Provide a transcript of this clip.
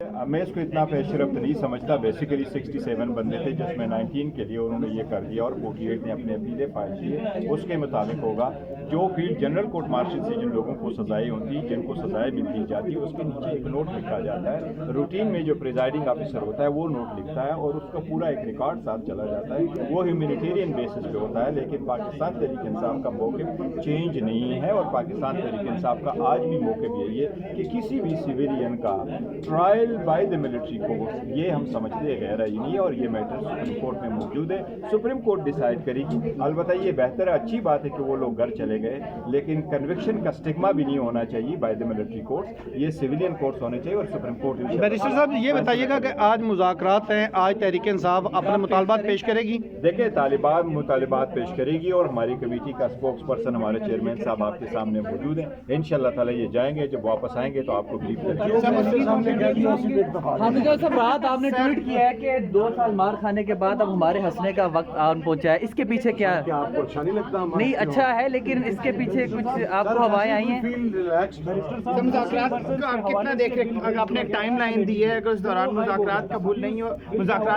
میں اس کو اتنا پیش رفت نہیں سمجھتا. بیسیکلی 67 بندے تھے جس میں 19 کے لیے انہوں نے یہ کر دیا اور 48 نے اپنے اپیلیں فائل کیے. اس کے مطابق ہوگا جو فیلڈ جنرل کورٹ مارشل سے جن لوگوں کو سزائیں ہوتی جن کو سزائیں ملتی جاتی اس کے نیچے ایک نوٹ لکھا جاتا ہے. روٹین میں جو پریزائڈنگ آفیسر ہوتا ہے وہ نوٹ لکھتا ہے اور اس کا پورا ایک ریکارڈ ساتھ چلا جاتا ہے. وہ ہیومینیٹیرین بیسس پہ ہوتا ہے. لیکن پاکستان تحریک انصاف کا موقف چینج نہیں ہے اور پاکستان تحریک انصاف کا آج بھی موقف یہی ہے کہ کسی بھی سویلین کا trial by the military court یہ ہم سمجھتے غیر آئینی ہے اور یہ میٹر سپریم کورٹ میں موجود ہے. سپریم کورٹ ڈیسائیڈ کرے گی. البتہ یہ بہتر ہے, اچھی بات ہے کہ وہ لوگ گھر چلے گئے, لیکن کنوکشن کا سٹگما بھی نہیں ہونا چاہیے بائی دا ملٹری کورٹ. یہ سویلین کورٹس ہونے چاہیے اور سپریم کورٹ. بیرسٹر صاحب یہ بتائیے گا کہ آج مذاکرات ہیں, آج تحریک انصاف اپنے مطالبات پیش کرے گی؟ دیکھیں طالبان مطالبات پیش کرے گی اور ہماری کمیٹی کا اسپوکس پرسن ہمارے چیئرمین صاحب آپ کے سامنے موجود ہیں. انشاءاللہ تعالیٰ یہ جائیں گے, جب واپس آئیں گے تو آپ کو بریف کریں گے. حامد صاحب رات آپ نے ٹویٹ کیا ہے کہ 2 سال مار کھانے کے بعد اب ہمارے ہنسنے کا وقت آن پہنچا ہے, اس کے پیچھے کیا ہے؟ آپ کو اچھا نہیں لگتا؟ نہیں اچھا ہے, لیکن اس کے پیچھے کچھ آپ کو ہوائیں آئی ہیں؟ مذاکرات کا کتنا دیکھ رہے, آپ نے ٹائم لائن دی ہے کہ اس دوران مذاکرات قبول نہیں ہو, مذاکرات